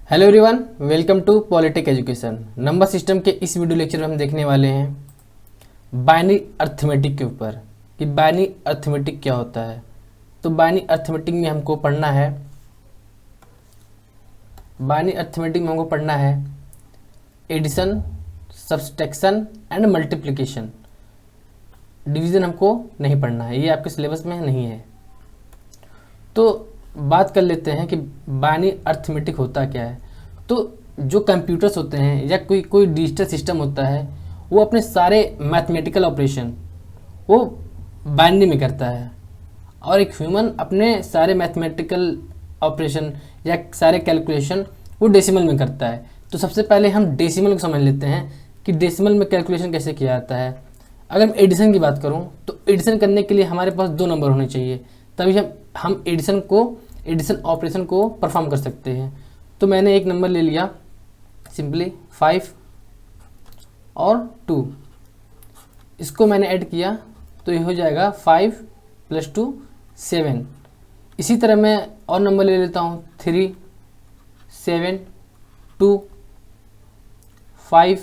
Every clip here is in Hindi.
Hello everyone, welcome to politic education. Number system के इस वीडियो लेक्चर में हम देखने वाले हैं बाइनरी अर्थमेटिक के ऊपर कि बाइनरी अर्थमेटिक क्या होता है। तो बाइनरी अर्थमेटिक में हमको पढ़ना है addition, subtraction and multiplication. Division हमको नहीं पढ़ना है, ये आपके सिलेबस में नहीं है। तो बात कर लेते हैं कि बाइनरी अर्थमेटिक होता क्या है। तो जो कंप्यूटर्स होते हैं या कोई डिजिटल सिस्टम होता है, वो अपने सारे मैथमेटिकल ऑपरेशन वो बाइनरी में करता है, और एक ह्यूमन अपने सारे मैथमेटिकल ऑपरेशन या सारे कैलकुलेशन वो डेसिमल में करता है। तो सबसे पहले हम डेसिमल को समझ लेते हैं कि डेसिमल में कैलकुलेशन कैसे किया जाता है। अगर मैं एडिशन की बात करूं तो एडिशन करने के लिए हमारे पास 2 नंबर होने चाहिए, तभी हम एडिशन ऑपरेशन को परफॉर्म कर सकते हैं। तो मैंने एक नंबर ले लिया सिंपली 5 और 2, इसको मैंने ऐड किया तो ये हो जाएगा 5 + 2 7। इसी तरह मैं और नंबर ले लेता हूँ 3 7 2 5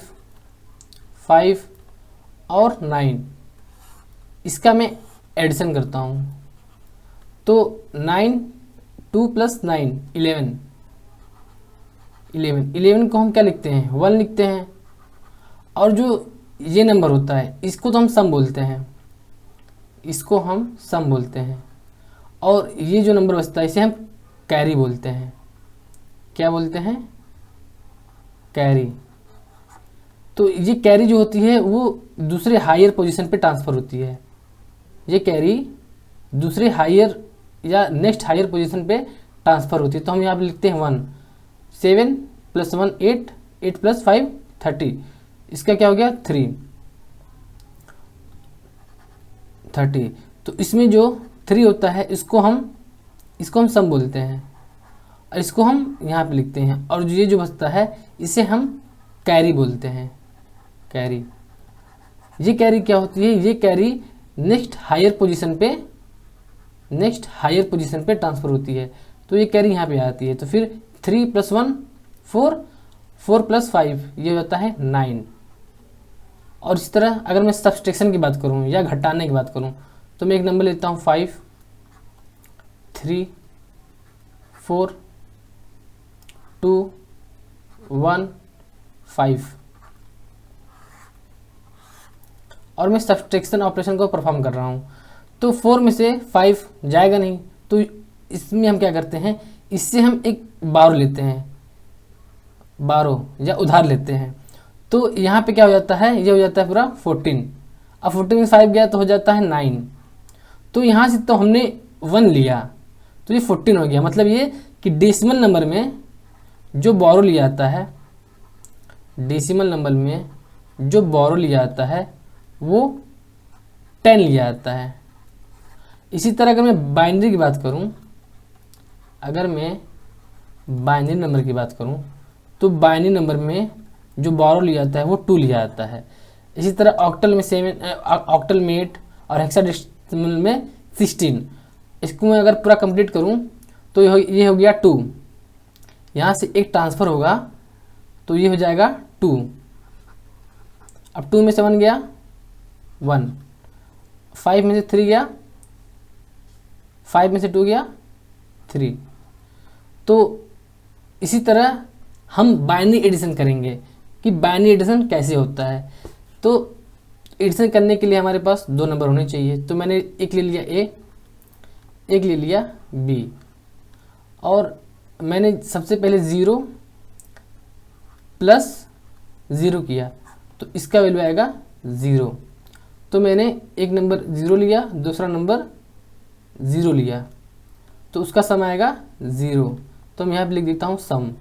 5 और 9। इसका मैं एडिशन करता हूँ तो 9 2 + 9 11 को हम क्या लिखते हैं, 1 लिखते हैं। और जो ये नंबर होता है इसको तो हम सम बोलते हैं, और ये जो नंबर बचता है इसे हम कैरी बोलते हैं। क्या बोलते हैं? कैरी। तो ये कैरी जो होती है वो दूसरे हायर पोजीशन पे ट्रांसफ़र होती है। ये कैरी दूसरे हायर या नेक्स्ट हायर पोजीशन पे ट्रांसफ़र होती है। तो हम यहाँ पे लिखते हैं 1 7 + 1 8 8 + 5 30। इसका क्या हो गया 30। तो इसमें जो 3 होता है इसको हम सम बोलते हैं, और इसको हम यहाँ पे लिखते हैं। और ये जो बचता है इसे हम कैरी बोलते हैं। कैरी, ये कैरी क्या होती है? ये कैरी नेक्स्ट हायर पोजीशन पे ट्रांसफ़र होती है। तो ये कैरी यहाँ पे आती है। तो फिर 3 + 1 4 4 + 5 ये होता है 9। और इस तरह अगर मैं सब्सट्रैक्शन की बात करूँ या घटाने की बात करूँ तो मैं एक नंबर लेता हूँ 5 3 4 2 1 5, और मैं सब्सट्रैक्शन ऑपरेशन को परफॉर्म कर रहा हूँ। तो 4 में से 5 जाएगा नहीं, तो इसमें हम क्या करते हैं, इससे हम एक बारो लेते हैं, या उधार लेते हैं। तो यहाँ पे क्या हो जाता है, ये हो जाता है पूरा 14। अब 14 में 5 गया तो हो जाता है 9। तो यहाँ से तो हमने 1 लिया तो ये 14 हो गया। मतलब ये कि डेसिमल नंबर में जो बारो लिया जाता है, वो 10 लिया जाता है। इसी तरह अगर मैं बाइनरी की बात करूं, तो बाइनरी नंबर में जो बारो लिया जाता है वो 2 लिया जाता है। इसी तरह ऑक्टल में 7, ऑक्टल में 8 और हेक्साडेसिमल में 16। इसको मैं अगर पूरा कंप्लीट करूं तो ये हो गया 2। यहाँ से एक ट्रांसफ़र होगा तो ये हो जाएगा 2। अब 2 में से 1 गया 1, 5 में से 3 गया, 5 में से 2 गया 3। तो इसी तरह हम बाइनरी एडिशन करेंगे कि बाइनरी एडिशन कैसे होता है। तो एडिशन करने के लिए हमारे पास 2 नंबर होने चाहिए। तो मैंने एक ले लिया A, एक ले लिया B, और मैंने सबसे पहले 0 + 0 किया तो इसका वैल्यू आएगा 0। तो मैंने एक नंबर 0 लिया, दूसरा नंबर 0 लिया, तो उसका सम आएगा 0। तो मैं यहाँ पे लिख देता हूँ सम,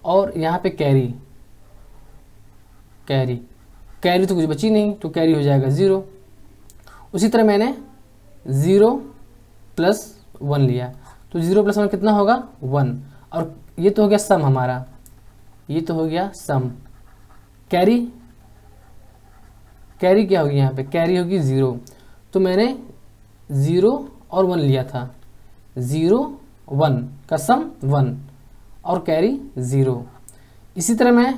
और यहाँ पे कैरी तो कुछ बची नहीं, तो कैरी हो जाएगा 0। उसी तरह मैंने 0 + 1 लिया, तो 0 + 1 कितना होगा 1, और ये तो हो गया सम हमारा, कैरी क्या होगी यहाँ पे, कैरी होगी 0। तो मैंने 0 और 1 लिया था, 0 1 का सम 1, और कैरी 0। इसी तरह मैं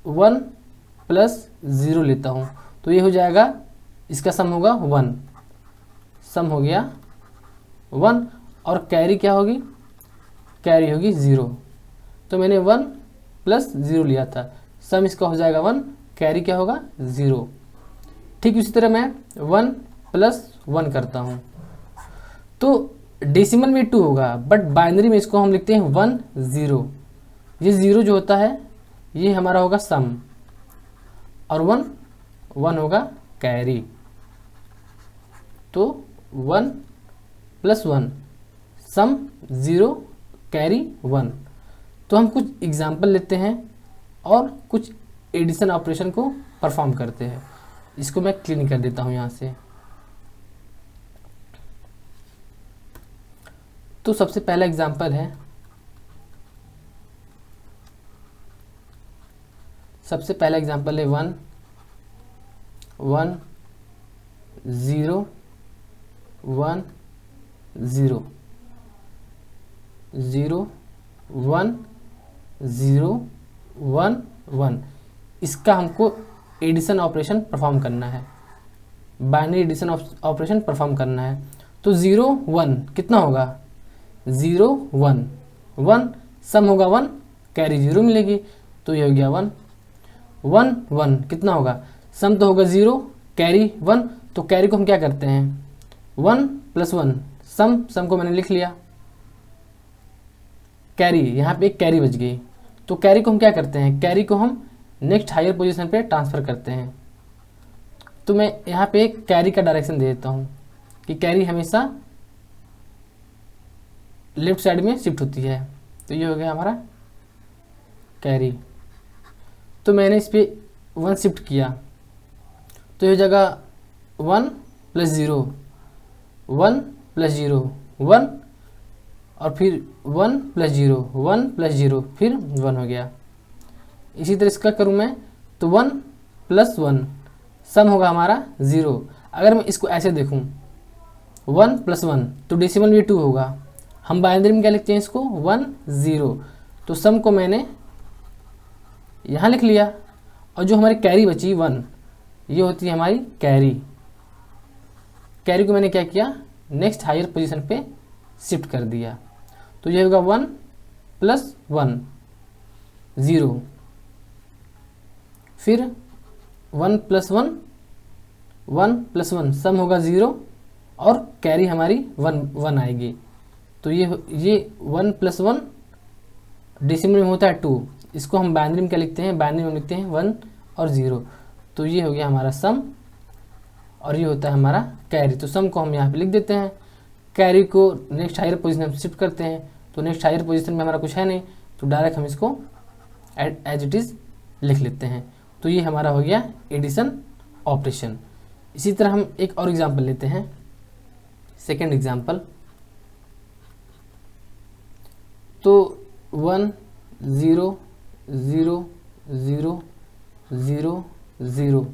1 प्लस 0 लेता हूँ तो ये हो जाएगा, इसका सम होगा 1, सम हो गया 1 और कैरी क्या होगी, कैरी होगी 0। तो मैंने 1 प्लस 0 लिया था, सम इसका हो जाएगा 1, कैरी क्या होगा 0। ठीक उसी तरह मैं 1 प्लस 1 करता हूँ तो डेसिमल में 2 होगा, बट बाइनरी में इसको हम लिखते हैं 1 0। ये 0 जो होता है ये हमारा होगा सम और 1 होगा कैरी। तो 1 प्लस 1 सम 0 कैरी 1। तो हम कुछ एग्जाम्पल लेते हैं और कुछ एडिशन ऑपरेशन को परफॉर्म करते हैं। इसको मैं क्लीन कर देता हूँ यहाँ से। तो सबसे पहला एग्जाम्पल है, सबसे पहला एग्जाम्पल है 1 1 0 1 0 0 1 0 1 1। इसका हमको एडिशन ऑपरेशन परफॉर्म करना है, बाइनरी एडिशन ऑपरेशन परफॉर्म करना है। तो 0 1 कितना होगा, 0 1 1 सम होगा 1, कैरी 0 मिलेगी तो ये हो गया 1 1 1 कितना होगा, सम तो होगा 0 कैरी 1। तो कैरी को हम क्या करते हैं 1 प्लस 1 सम को मैंने लिख लिया, कैरी यहाँ पे एक कैरी बच गई। तो कैरी को हम क्या करते हैं, कैरी को हम नेक्स्ट हायर पोजीशन पे ट्रांसफ़र करते हैं। तो मैं यहाँ पे एक कैरी का डायरेक्शन दे देता हूँ कि कैरी हमेशा लेफ्ट साइड में शिफ्ट होती है। तो ये हो गया हमारा कैरी। तो मैंने इस पर 1 शिफ्ट किया तो ये जगह 1 प्लस 0 1 प्लस 0 1 और फिर 1 प्लस 0 1 प्लस 0 फिर 1 हो गया। इसी तरह इसका करूँ मैं तो 1 प्लस 1 सम होगा हमारा 0। अगर मैं इसको ऐसे देखूँ 1 प्लस 1 तो डेसिमल में 2 होगा। हम बाइनरी में क्या लिखते हैं इसको 1 0। तो सम को मैंने यहाँ लिख लिया और जो हमारी कैरी बची 1 ये होती है हमारी कैरी। कैरी को मैंने क्या किया नेक्स्ट हायर पोजीशन पे शिफ्ट कर दिया। तो ये होगा 1 प्लस 1 0 फिर 1 प्लस 1 1 प्लस 1 सम होगा 0 और कैरी हमारी 1 आएगी। तो ये 1 प्लस 1 डेसिमल में होता है 2। इसको हम बाइनरी में क्या लिखते हैं, बाइनरी में लिखते हैं 1 और 0। तो ये हो गया हमारा सम और ये होता है हमारा कैरी। तो सम को हम यहाँ पे लिख देते हैं, कैरी को नेक्स्ट हायर पोजीशन में शिफ्ट करते हैं। तो नेक्स्ट हायर पोजीशन में हमारा कुछ है नहीं तो डायरेक्ट हम इसको एज इट इज़ लिख लेते हैं। तो ये हमारा हो गया एडिशन ऑपरेशन। इसी तरह हम एक और एग्जांपल लेते हैं, सेकेंड एग्जांपल। तो 1 0 0 0 0 0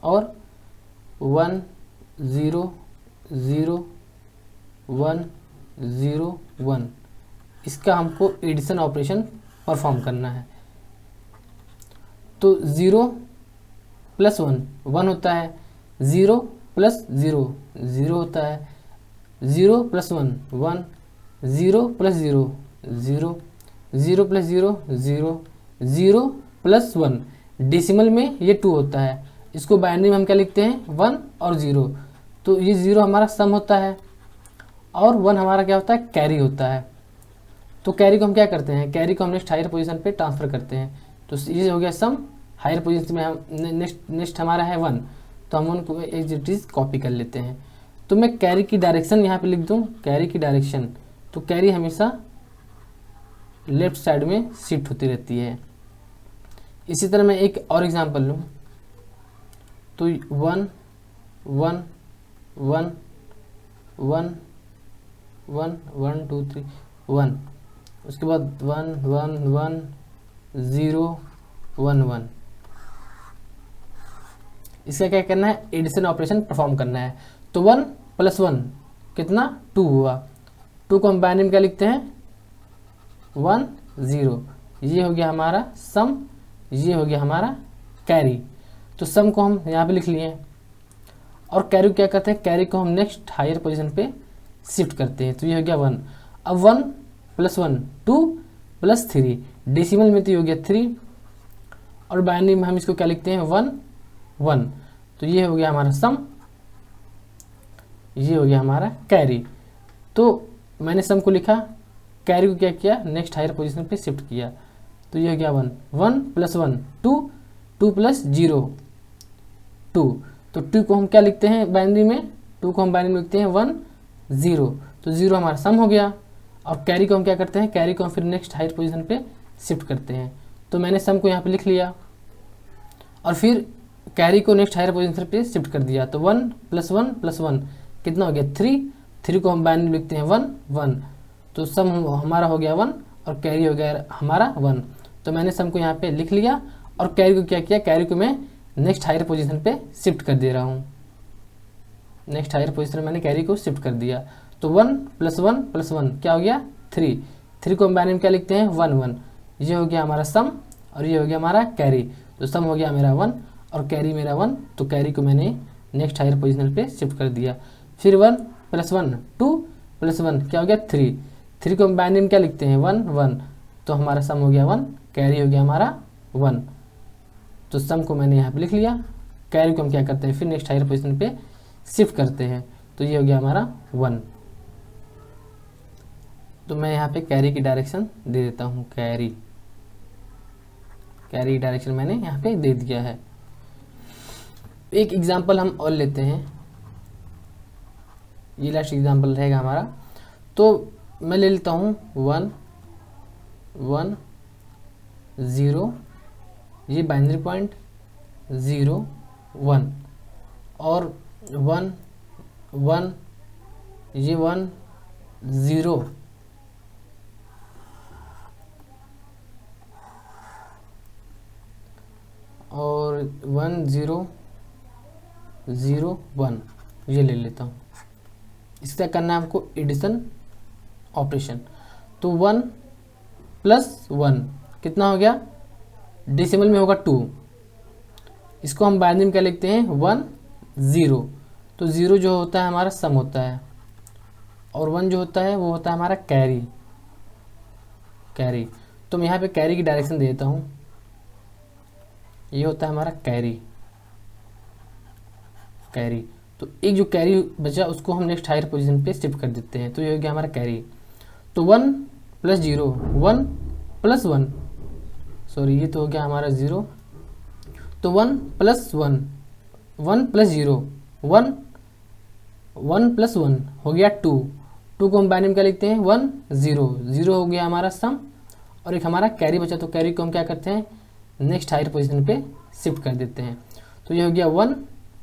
और 1 0 0 1 0 1। इसका हमको एडिशन ऑपरेशन परफॉर्म करना है। तो 0 प्लस 1 1 होता है, 0 प्लस 0 0 होता है, 0 plus 1 1, 0 plus 0 0, 0 plus 0 0, 0 plus 1। Decimal में ये 2 होता है। इसको बाइनरी में हम क्या लिखते हैं 1 और 0। तो ये 0 हमारा सम होता है और 1 हमारा क्या होता है कैरी होता है। तो कैरी को हम क्या करते हैं, कैरी को हम नेक्स्ट हायर पोजीशन पे ट्रांसफ़र करते हैं। तो ये हो गया सम, हायर पोजीशन में हम नेक्स्ट हमारा है 1 तो हम उनको एज इट इज़ कॉपी कर लेते हैं। तो मैं कैरी की डायरेक्शन यहाँ पे लिख दूँ, कैरी की डायरेक्शन। तो कैरी हमेशा लेफ्ट साइड में शिफ्ट होती रहती है। इसी तरह मैं एक और एग्जांपल लूँ तो 1 1 1 1 1 1 2 3 1, उसके बाद 1 1 1 0 1 1। इसका क्या करना है, एडिशन ऑपरेशन परफॉर्म करना है। तो 1 प्लस 1 कितना 2 हुआ। 2 को हम बाइनरी में क्या लिखते हैं 1 0। ये हो गया हमारा सम, ये हो गया हमारा कैरी। तो सम को हम यहाँ पे लिख लिए और कैरी को क्या करते हैं, कैरी को हम नेक्स्ट हायर पोजीशन पे शिफ्ट करते हैं। तो ये हो गया 1। अब 1 + 1 2 + 3, डेसिमल में तो ये हो गया 3 और बाइनरी में हम इसको क्या लिखते हैं 1 1। तो ये हो गया हमारा सम, ये हो गया हमारा कैरी। तो मैंने सम को लिखा, कैरी को क्या किया, नेक्स्ट हायर पोजीशन पे शिफ्ट किया। तो ये हो गया 1 1 + 1 2 2 + 0 2। तो 2 को हम क्या लिखते हैं बाइनरी में, 2 को हम बाइनरी में लिखते हैं 1 0। तो 0 हमारा सम हो गया। और कैरी को हम क्या करते हैं, कैरी को हम फिर नेक्स्ट हायर पोजीशन पे शिफ्ट करते हैं। तो मैंने सम को यहाँ पे लिख लिया और फिर कैरी को नेक्स्ट हायर पोजीशन पे शिफ्ट कर दिया। तो 1 + 1 + 1 कितना हो गया 3। 3 को हम बाइनरी में लिखते हैं 1 1। तो सम हमारा हो गया 1 और कैरी हो गया हमारा 1। तो मैंने सम को यहाँ पे लिख लिया और कैरी को क्या किया, कैरी को मैं नेक्स्ट हायर पोजीशन पे शिफ्ट कर दे रहा हूँ। नेक्स्ट हायर पोजीशन में मैंने कैरी को शिफ्ट कर दिया। तो 1 + 1 + 1 क्या हो गया 3। 3 को हम बाइनरी में क्या लिखते हैं 1 1। ये हो गया हमारा सम और ये हो गया हमारा कैरी। तो सम हो गया मेरा 1 और कैरी मेरा 1। तो कैरी को मैंने नेक्स्ट हायर पोजीशन पे शिफ्ट कर दिया। फिर 1 + 1 2 + 1 क्या हो गया 3। 3 को हम बाइनरी में क्या लिखते हैं 1 1। तो हमारा सम हो गया 1, कैरी हो गया हमारा 1। तो सम को मैंने यहाँ पे लिख लिया, कैरी को हम क्या करते हैं फिर नेक्स्ट हायर पोजीशन पे शिफ्ट करते हैं। तो ये हो गया हमारा 1। तो मैं यहाँ पे कैरी की डायरेक्शन दे देता हूँ, कैरी की डायरेक्शन मैंने यहाँ पे दे दिया है। एक एग्जांपल हम और लेते हैं, ये लास्ट एग्जांपल रहेगा हमारा। तो मैं ले लेता हूँ 1 1 0, ये बाइनरी पॉइंट 0 1 और 1 1, ये 1 0 और 1 0 0 1, ये ले लेता हूँ। इस तरह करना है हमको एडिशन ऑपरेशन। तो 1 + 1 कितना हो गया, डेसिमल में होगा 2। इसको हम बाइनरी में क्या लिखते हैं 1 0। तो 0 जो होता है हमारा सम होता है और 1 जो होता है वो होता है हमारा कैरी। तो मैं यहाँ पे कैरी की डायरेक्शन दे देता हूँ, ये होता है हमारा कैरी। तो एक जो कैरी बचा उसको हम नेक्स्ट हायर पोजीशन पे शिफ्ट कर देते हैं। तो ये हो गया हमारा कैरी। तो 1 + 0 1 + 1, सॉरी ये तो हो गया हमारा 0। तो 1 + 1 1 + 0 1 1 + 1 हो गया 2। 2 को हम बाइनरी में क्या लिखते हैं 1 0 0 हो गया हमारा सम और एक हमारा कैरी बचा। तो कैरी को हम क्या करते हैं नेक्स्ट हायर पोजीशन पे शिफ्ट कर देते हैं। तो ये हो गया 1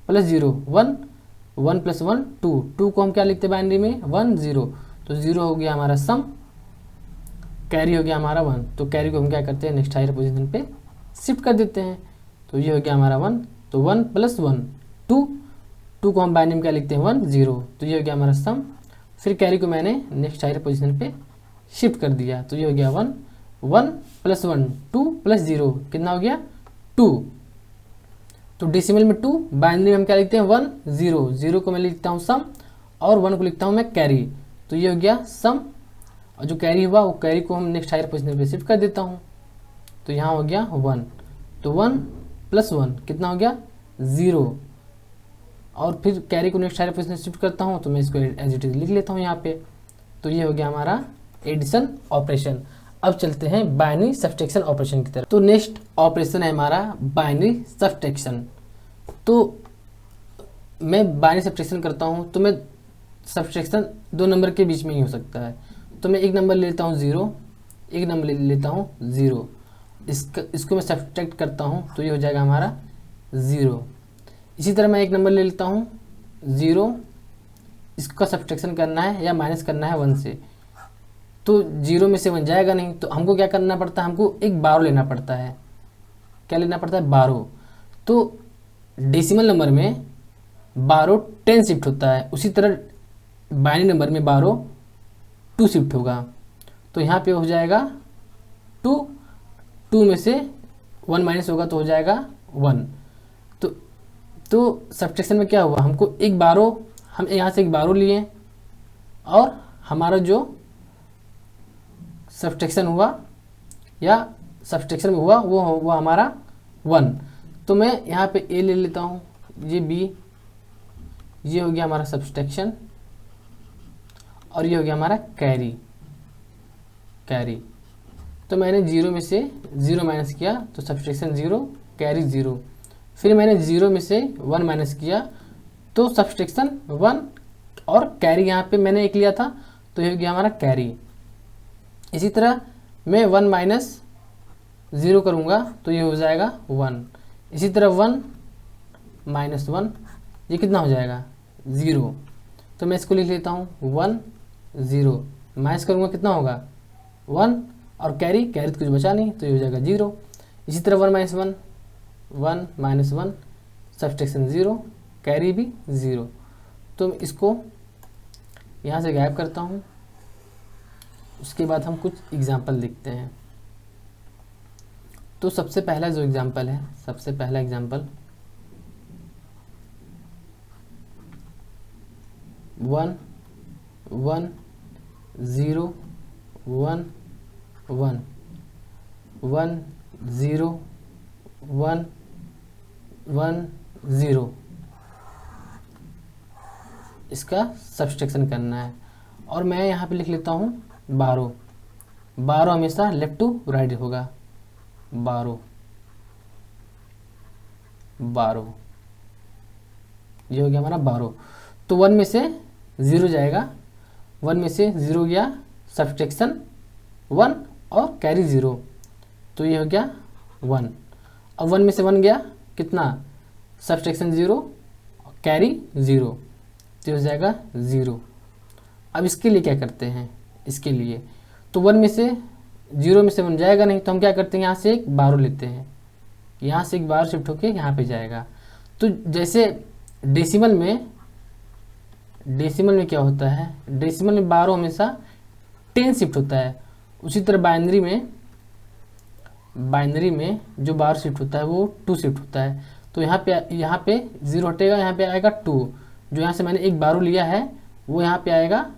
+ 0 1 1 + 1 2। 2 को हम क्या लिखते हैं बाइनरी में 1 0। तो 0 हो गया हमारा सम, कैरी हो गया हमारा 1। तो कैरी को हम क्या करते हैं नेक्स्ट हायर पोजीशन पे शिफ्ट कर देते हैं। तो ये हो गया हमारा 1। तो 1 + 1 2, 2 को हम बाइनरी में क्या लिखते हैं 1 0। तो ये हो गया हमारा सम, फिर कैरी को मैंने नेक्स्ट हायर पोजीशन पे शिफ्ट कर दिया। तो ये हो गया 1 1 + 1 2 + 0 कितना हो गया 2। तो डेसिमल में 2, बाइनरी में हम क्या लिखते हैं 1 0। 0 को मैं लिखता हूँ सम और 1 को लिखता हूँ मैं कैरी। तो ये हो गया सम और जो कैरी हुआ वो कैरी को हम नेक्स्ट हायर पोजीशन पे शिफ्ट कर देता हूँ। तो यहाँ हो गया 1। तो 1 + 1 कितना हो गया 0 और फिर कैरी को नेक्स्ट हायर पोजीशन शिफ्ट करता हूँ। तो मैं इसको एज इट इज लिख लेता हूँ यहाँ पे। तो ये हो गया हमारा एडिशन ऑपरेशन। अब चलते हैं बाइनरी सब्सट्रैक्शन ऑपरेशन की तरफ। तो नेक्स्ट ऑपरेशन है हमारा बाइनरी सब्सट्रैक्शन। तो मैं बाइनरी सब्सट्रैक्शन करता हूँ तो मैं सब्सट्रैक्शन 2 नंबर के बीच में ही हो सकता है। तो मैं एक नंबर ले लेता हूँ 0, एक नंबर ले लेता हूँ 0, इसको मैं सब्सट्रैक्ट करता हूँ तो ये हो जाएगा हमारा 0। इसी तरह मैं एक नंबर ले लेता हूँ 0, इसका सब्सट्रैक्शन करना है या माइनस करना है 1 से। तो 0 में से 1 जाएगा नहीं, तो हमको क्या करना पड़ता है, हमको एक 12 लेना पड़ता है। क्या लेना पड़ता है 12। तो डेसिमल नंबर में 12 10 शिफ्ट होता है, उसी तरह बाइनरी नंबर में 12 2 शिफ्ट होगा। तो यहाँ पे हो जाएगा 2 2 में से 1 माइनस होगा तो हो जाएगा 1। तो सब्ट्रैक्शन में क्या हुआ, हमको एक बारो, हम यहाँ से एक बारो लिए और हमारा जो सब्ट्रैक्शन हुआ या सब्ट्रैक्शन में हुआ वो हुआ हमारा 1। तो मैं यहाँ पे ए ले लेता हूँ, ये बी, ये हो गया हमारा सब्ट्रैक्शन और ये हो गया हमारा कैरी। तो मैंने 0 में से 0 माइनस किया तो सब्ट्रैक्शन 0, कैरी 0। फिर मैंने 0 में से 1 माइनस किया तो सब्ट्रैक्शन 1 और कैरी यहाँ पे मैंने एक लिया था तो ये हो गया हमारा कैरी। इसी तरह मैं 1 माइनस 0 करूँगा तो ये हो जाएगा 1। इसी तरह 1 माइनस 1 ये कितना हो जाएगा 0। तो मैं इसको लिख लेता हूँ 1 0 माइनस करूँगा कितना होगा 1 और कैरी तो कुछ बचा नहीं तो ये हो जाएगा 0। इसी तरह 1 माइनस 1 1 माइनस 1 सब्ट्रैक्शन 0, कैरी भी 0। तो मैं इसको यहाँ से गायब करता हूँ। उसके बाद हम कुछ एग्जाम्पल देखते हैं। तो सबसे पहला जो एग्जाम्पल है, सबसे पहला एग्जाम्पल 1 1 0 1 1 1 0 1 1 0 इसका सब्ट्रैक्शन करना है। और मैं यहाँ पे लिख लेता हूँ 12 हमेशा लेफ्ट टू राइट होगा। 12 ये हो गया हमारा 12। तो 1 में से 0 जाएगा, 1 में से 0 गया, सब्ट्रैक्शन 1 और कैरी 0 तो ये हो गया 1। अब 1 में से 1 गया कितना, सब्ट्रैक्शन 0 कैरी 0 तो हो जाएगा 0। अब इसके लिए क्या करते हैं, इसके लिए तो 1 में से 0 में से 1 जाएगा नहीं तो हम क्या करते हैं, यहाँ से एक 12 लेते हैं, यहाँ से एक 12 शिफ्ट होके यहाँ पे जाएगा। तो जैसे डेसिमल में क्या होता है, डेसिमल में 12 हमेशा 10 शिफ्ट होता है। उसी तरह बाइनरी में जो 12 शिफ्ट होता है वो 2 शिफ्ट होता है। तो यहाँ पे 0 हटेगा, यहाँ पे आएगा 2। जो यहाँ से मैंने एक 12 लिया है वो यहाँ पे आएगा,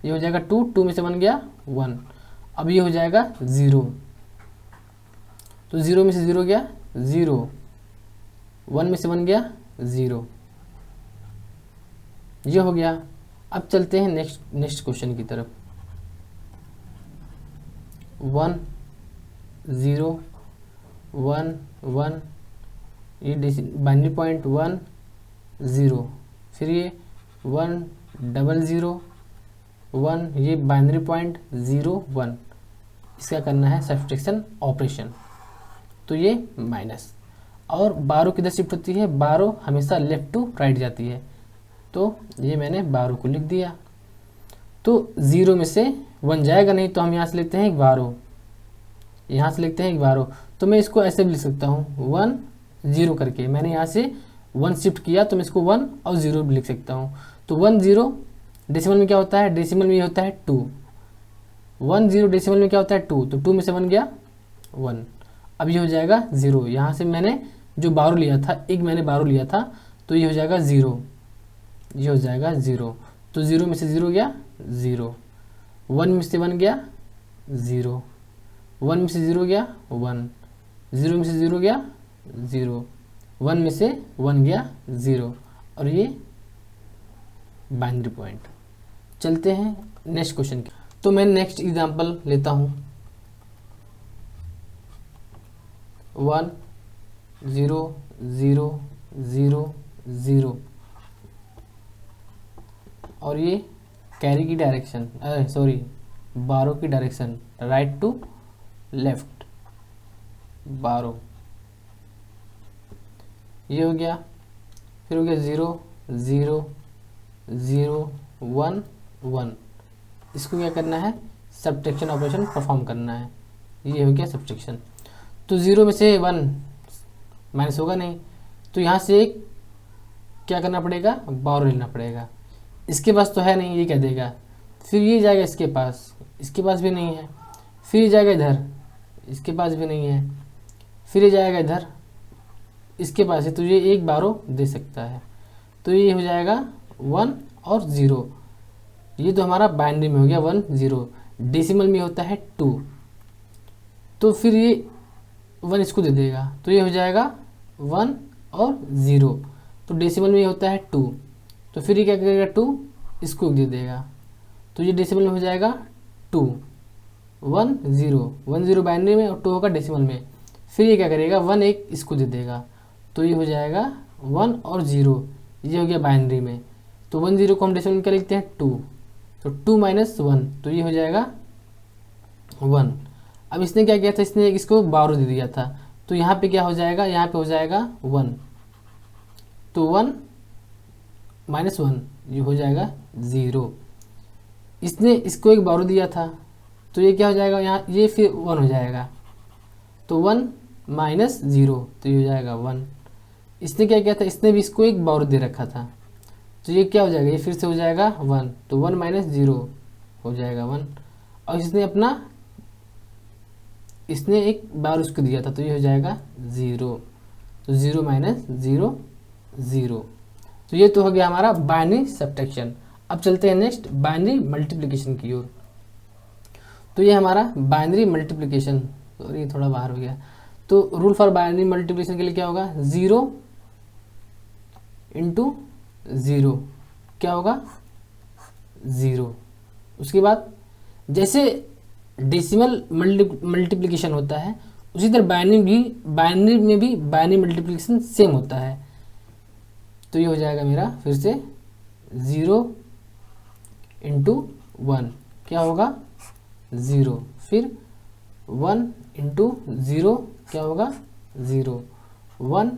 ये हो जाएगा 2 में से 1 गया 1। अब ये हो जाएगा 0। तो 0 में से 0 गया 0, 1 में से 1 गया 0, ये हो गया। अब चलते हैं नेक्स्ट क्वेश्चन की तरफ। 1 0 1 1 ये बाइनरी पॉइंट 1 0, फिर ये 1 0 1 ये बाइनरी पॉइंट 0 1। इसका करना है सब्ट्रैक्शन ऑपरेशन। तो ये माइनस, और 12 किधर शिफ्ट होती है, 12 हमेशा लेफ्ट टू राइट जाती है। तो ये मैंने 12 को लिख दिया। तो 0 में से 1 जाएगा नहीं तो हम यहाँ से लेते हैं 12, यहाँ से लिखते हैं 12। तो मैं इसको ऐसे भी लिख सकता हूँ 1 0 करके, मैंने यहाँ से 1 शिफ्ट किया तो मैं इसको 1 और 0 भी लिख सकता हूँ। तो 1 0 डेसिमल में क्या होता है, डेसिमल में ये होता है 2। 1 0 डेसिमल में क्या होता है 2, तो 2 में से 1 गया 1। अब ये हो जाएगा 0। यहाँ से मैंने जो 12 लिया था, एक मैंने 12 लिया था तो ये हो जाएगा 0, ये हो जाएगा 0। तो 0 में से 0 गया 0, 1 में से 1 गया 0, 1 में से 0 गया 1, 0 में से 0 गया 0, 1 में से 1 गया 0, और ये बाइनरी पॉइंट। चलते हैं नेक्स्ट क्वेश्चन की। तो मैं नेक्स्ट एग्जांपल लेता हूँ 1 0 0 0 0, और ये कैरी की डायरेक्शन, सॉरी 12 की डायरेक्शन राइट टू लेफ्ट 12, ये हो गया। फिर हो गया 0 0 0 1 1। इसको क्या करना है, सब्ट्रैक्शन ऑपरेशन परफॉर्म करना है। ये हो गया सब्ट्रैक्शन। तो 0 में से 1 माइनस होगा नहीं तो यहाँ से एक क्या करना पड़ेगा, 12 लेना पड़ेगा। इसके पास तो है नहीं, ये क्या देगा, फिर ये जाएगा इसके पास भी नहीं है, फिर ये जाएगा इधर, इसके पास भी नहीं है, फिर ये जाएगा इधर इसके पास है, तो ये एक बारो दे सकता है। तो ये हो जाएगा 1 और 0। ये तो हमारा बाइनरी में हो गया 1 0। डेसिमल में होता है 2, तो फिर ये 1 इसको दे देगा, तो ये हो जाएगा 1 और 0। तो डेसिमल में होता है 2, तो फिर ये क्या करेगा 2 इसको दे देगा, तो ये डेसिमल में हो जाएगा 2 1 0 1 0 बाइनरी में और 2 होगा डेसिमल में। फिर ये क्या करेगा 1 1 इसको दे देगा, तो ये हो जाएगा 1 और 0, ये हो गया बाइनरी में। तो 1 0 को हम डेसिमल में क्या लिखते हैं 2, तो 2 माइनस 1, तो ये हो जाएगा 1। अब इसने क्या किया था, इसने इसको बारो दे दिया था, तो यहाँ पे क्या हो जाएगा, यहाँ पे हो जाएगा 1, तो 1 माइनस 1 ये हो जाएगा 0। इसने इसको एक बारो दिया था, तो ये क्या हो जाएगा, यहाँ ये फिर 1 हो जाएगा, तो 1 माइनस 0, तो ये हो जाएगा 1। इसने क्या किया था, इसने भी इसको एक बारो दे रखा था, तो ये क्या हो जाएगा, ये फिर से हो जाएगा 1, तो 1 माइनस 0 हो जाएगा 1। और इसने एक बार उसको दिया था, तो ये हो जाएगा 0, तो 0 माइनस 0 0। तो ये तो हो गया हमारा बाइनरी सब्ट्रैक्शन। अब चलते हैं नेक्स्ट बाइनरी मल्टीप्लिकेशन की ओर। तो ये हमारा बाइनरी मल्टीप्लिकेशन, सॉरी ये थोड़ा बाहर हो गया। तो रूल फॉर बाइनरी मल्टीप्लिकेशन के लिए क्या होगा, 0 इंटू 0 क्या होगा 0। उसके बाद जैसे डेसिमल मल्टीप्लिकेशन होता है, उसी तरह बाइनरी में भी बाइनरी मल्टीप्लिकेशन सेम होता है। तो ये हो जाएगा मेरा फिर से 0 इंटू 1 क्या होगा 0, फिर 1 इंटू 0 क्या होगा 0, 1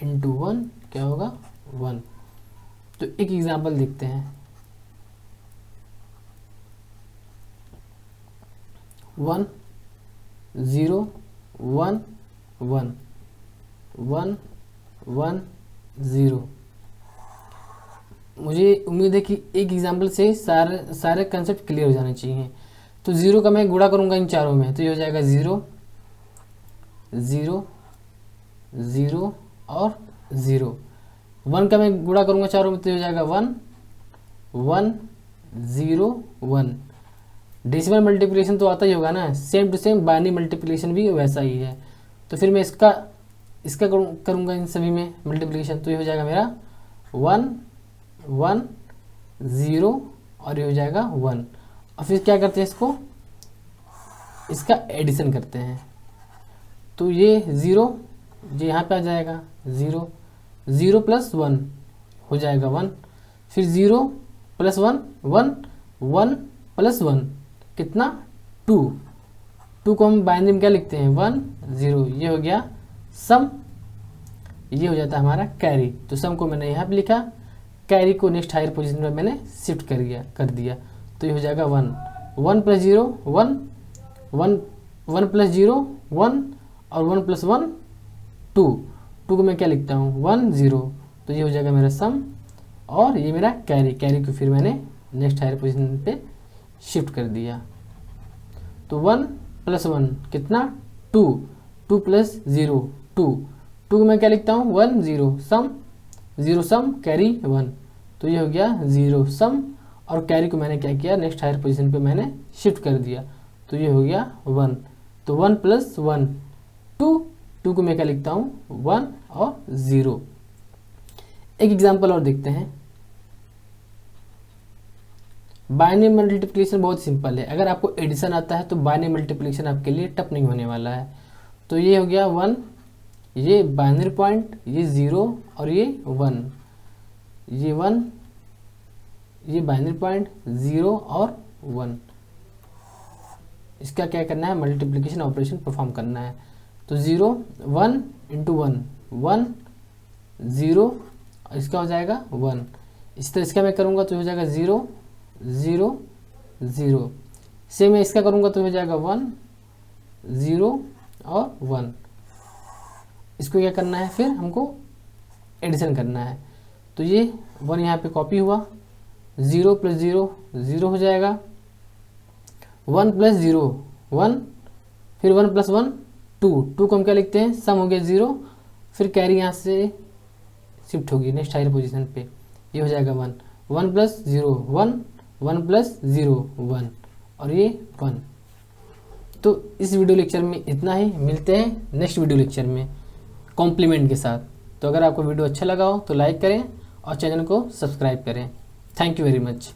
इंटू 1 क्या होगा 1। तो एक एग्जांपल देखते हैं, 1 0 1 1 1 1 0। मुझे उम्मीद है कि एक एग्जांपल से सारे कंसेप्ट क्लियर हो जाने चाहिए। तो 0 का मैं गुणा करूंगा इन चारों में, तो ये हो जाएगा 0 0 0 और 0। 1 का मैं गुणा करूंगा चारों में, तो हो जाएगा 1 1 0 1। डेसिमल मल्टीप्लिकेशन तो आता ही होगा ना, same to same binary multiplication भी वैसा ही है। तो फिर मैं इसका करूंगा इन सभी में मल्टीप्लिकेशन, तो ये हो जाएगा मेरा 1 1 0 और ये हो जाएगा 1। और फिर क्या करते हैं, इसका एडिशन करते हैं। तो ये 0 जो यहाँ पे आ जाएगा 0 0 प्लस 1 हो जाएगा 1, फिर 0 प्लस 1 1 1 प्लस 1 कितना 2 2 को हम बाइनरी में क्या लिखते हैं 1 0। ये हो गया सम, ये हो जाता है हमारा कैरी। तो सम को मैंने यहाँ पे लिखा, कैरी को नेक्स्ट हायर पोजीशन में मैंने शिफ्ट कर दिया। तो ये हो जाएगा 1 1 प्लस 0 1 1 1 प्लस 0 1 और 1 प्लस 1 2 2 को मैं क्या लिखता हूँ 1 0। तो ये हो जाएगा मेरा सम और ये मेरा कैरी को फिर मैंने नेक्स्ट हायर पोजीशन पे शिफ्ट कर दिया। तो 1 प्लस 1 कितना 2 2 प्लस 0 2 2 को मैं क्या लिखता हूँ 1 0 सम 0 सम कैरी 1। तो ये हो गया 0 सम और कैरी को मैंने क्या किया नेक्स्ट हायर पोजीशन पे मैंने शिफ्ट कर दिया। तो ये हो गया 1। तो 1 प्लस 1 2 को मैं क्या लिखता हूँ 1 और 0। एक एग्जांपल और देखते हैं। बाइनरी मल्टीप्लिकेशन बहुत सिंपल है, अगर आपको एडिशन आता है तो बाइनरी मल्टीप्लिकेशन आपके लिए टफ नहीं होने वाला है। तो ये हो गया 1, ये बाइनरी पॉइंट, ये 0 और ये 1, ये 1, ये बाइनरी पॉइंट 0 और 1। इसका क्या करना है मल्टीप्लिकेशन ऑपरेशन परफॉर्म करना है। तो 0 1 इंटू 1 1 0 इसका हो जाएगा 1। इस तरह इसका मैं करूँगा तो हो जाएगा 0 0 0। सेम मैं इसका करूँगा तो हो जाएगा 1 0 और 1। इसको क्या करना है फिर हमको एडिशन करना है। तो ये 1 यहाँ पे कॉपी हुआ, 0 प्लस 0 0 हो जाएगा, 1 प्लस 0 1, फिर 1 प्लस 1 टू को हम क्या लिखते हैं, सम हो गया 0, फिर कैरी यहाँ से शिफ्ट होगी नेक्स्ट हायर पोजीशन पे, ये हो जाएगा 1, 1 + 0 1, 1 + 0 1 और ये 1। तो इस वीडियो लेक्चर में इतना ही, मिलते हैं नेक्स्ट वीडियो लेक्चर में कॉम्प्लीमेंट के साथ। तो अगर आपको वीडियो अच्छा लगा हो तो लाइक करें और चैनल को सब्सक्राइब करें। Thank you very much.